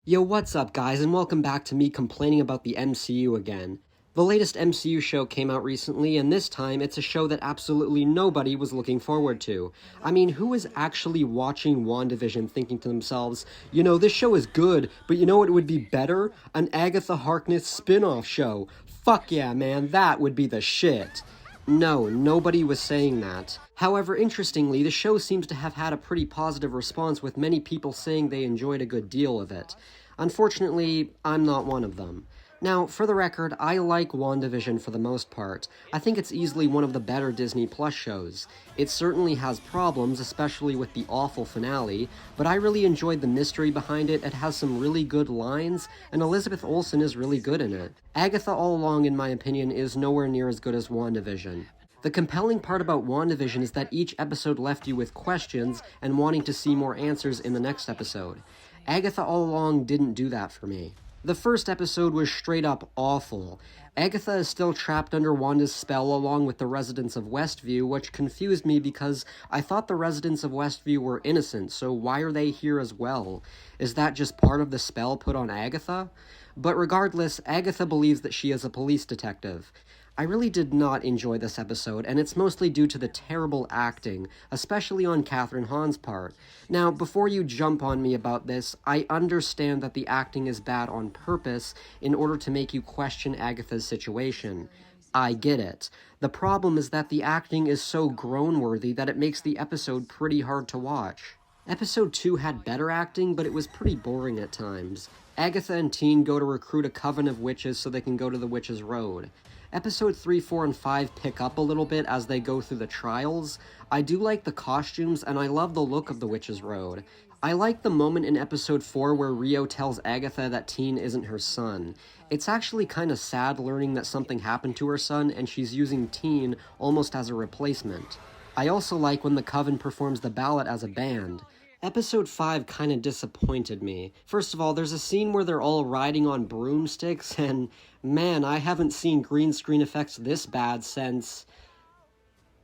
Yo, what's up guys, and welcome back to me complaining about the MCU again. The latest MCU show came out recently, and this time it's a show that absolutely nobody was looking forward to. I mean, who is actually watching WandaVision thinking to themselves, you know, this show is good, but you know what would be better? An Agatha Harkness spin-off show. Fuck yeah, man, that would be the shit. No, nobody was saying that. However, interestingly, the show seems to have had a pretty positive response, with many people saying they enjoyed a good deal of it. Unfortunately, I'm not one of them. Now, for the record, I like WandaVision for the most part. I think it's easily one of the better Disney Plus shows. It certainly has problems, especially with the awful finale, but I really enjoyed the mystery behind it. It has some really good lines, and Elizabeth Olsen is really good in it. Agatha All Along, in my opinion, is nowhere near as good as WandaVision. The compelling part about WandaVision is that each episode left you with questions and wanting to see more answers in the next episode. Agatha All Along didn't do that for me. The first episode was straight up awful. Agatha is still trapped under Wanda's spell along with the residents of Westview, which confused me because I thought the residents of Westview were innocent, so why are they here as well? Is that just part of the spell put on Agatha? But regardless, Agatha believes that she is a police detective. I really did not enjoy this episode, and it's mostly due to the terrible acting, especially on Kathryn Hahn's part. Now, before you jump on me about this, I understand that the acting is bad on purpose in order to make you question Agatha's situation. I get it. The problem is that the acting is so groan-worthy that it makes the episode pretty hard to watch. Episode 2 had better acting, but it was pretty boring at times. Agatha and Teen go to recruit a coven of witches so they can go to the Witch's Road. Episode 3, 4, and 5 pick up a little bit as they go through the trials. I do like the costumes, and I love the look of the Witch's Road. I like the moment in episode 4 where Rio tells Agatha that Teen isn't her son. It's actually kinda sad learning that something happened to her son, and she's using Teen almost as a replacement. I also like when the Coven performs the ballad as a band. Episode 5 kinda disappointed me. First of all, there's a scene where they're all riding on broomsticks, and man, I haven't seen green screen effects this bad since...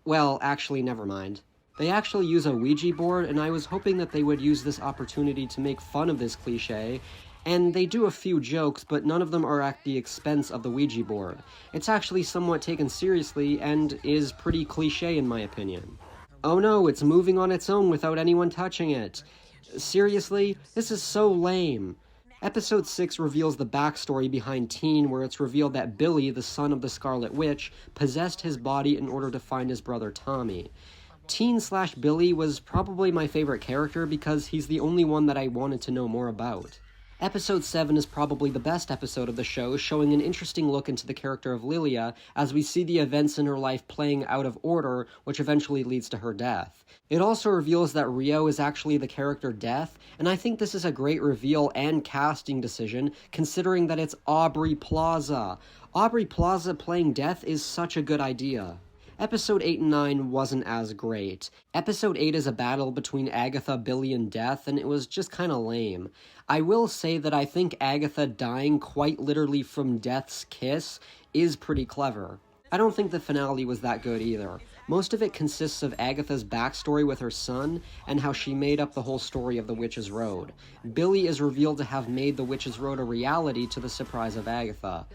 Well, actually, never mind. They actually use a Ouija board, and I was hoping that they would use this opportunity to make fun of this cliché, and they do a few jokes, but none of them are at the expense of the Ouija board. It's actually somewhat taken seriously, and is pretty cliché in my opinion. Oh no, it's moving on its own without anyone touching it. Seriously? This is so lame. Episode 6 reveals the backstory behind Teen, where it's revealed that Billy, the son of the Scarlet Witch, possessed his body in order to find his brother Tommy. Teen/Billy was probably my favorite character because he's the only one that I wanted to know more about. Episode 7 is probably the best episode of the show, showing an interesting look into the character of Lilia as we see the events in her life playing out of order, which eventually leads to her death. It also reveals that Rio is actually the character Death, and I think this is a great reveal and casting decision, considering that it's Aubrey Plaza. Aubrey Plaza playing Death is such a good idea. Episode 8 and 9 wasn't as great. Episode 8 is a battle between Agatha, Billy, and Death, and it was just kinda lame. I will say that I think Agatha dying quite literally from Death's kiss is pretty clever. I don't think the finale was that good either. Most of it consists of Agatha's backstory with her son, and how she made up the whole story of the Witch's Road. Billy is revealed to have made the Witch's Road a reality to the surprise of Agatha.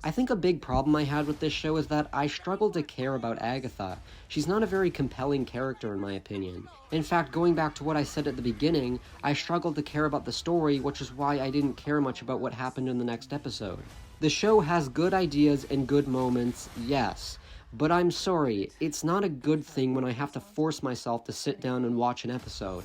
I think a big problem I had with this show is that I struggled to care about Agatha. She's not a very compelling character in my opinion. In fact, going back to what I said at the beginning, I struggled to care about the story, which is why I didn't care much about what happened in the next episode. The show has good ideas and good moments, yes, but I'm sorry, it's not a good thing when I have to force myself to sit down and watch an episode.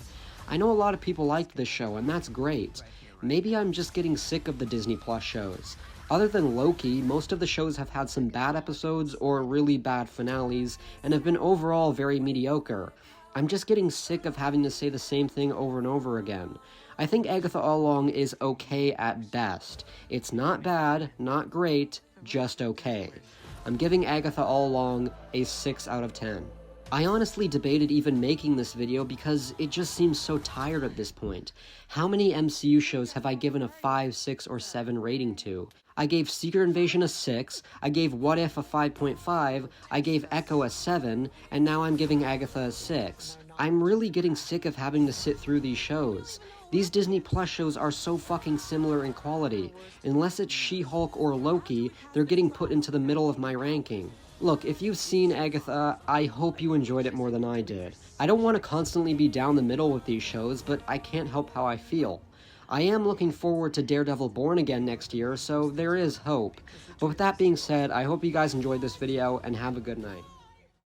I know a lot of people liked this show, and that's great. Maybe I'm just getting sick of the Disney Plus shows. Other than Loki, most of the shows have had some bad episodes or really bad finales, and have been overall very mediocre. I'm just getting sick of having to say the same thing over and over again. I think Agatha All Along is okay at best. It's not bad, not great, just okay. I'm giving Agatha All Along a 6 out of 10. I honestly debated even making this video because it just seems so tired at this point. How many MCU shows have I given a 5, 6, or 7 rating to? I gave Secret Invasion a 6, I gave What If a 5.5, I gave Echo a 7, and now I'm giving Agatha a 6. I'm really getting sick of having to sit through these shows. These Disney Plus shows are so fucking similar in quality. Unless it's She-Hulk or Loki, they're getting put into the middle of my ranking. Look, if you've seen Agatha, I hope you enjoyed it more than I did. I don't want to constantly be down the middle with these shows, but I can't help how I feel. I am looking forward to Daredevil Born Again next year, so there is hope. But with that being said, I hope you guys enjoyed this video, and have a good night.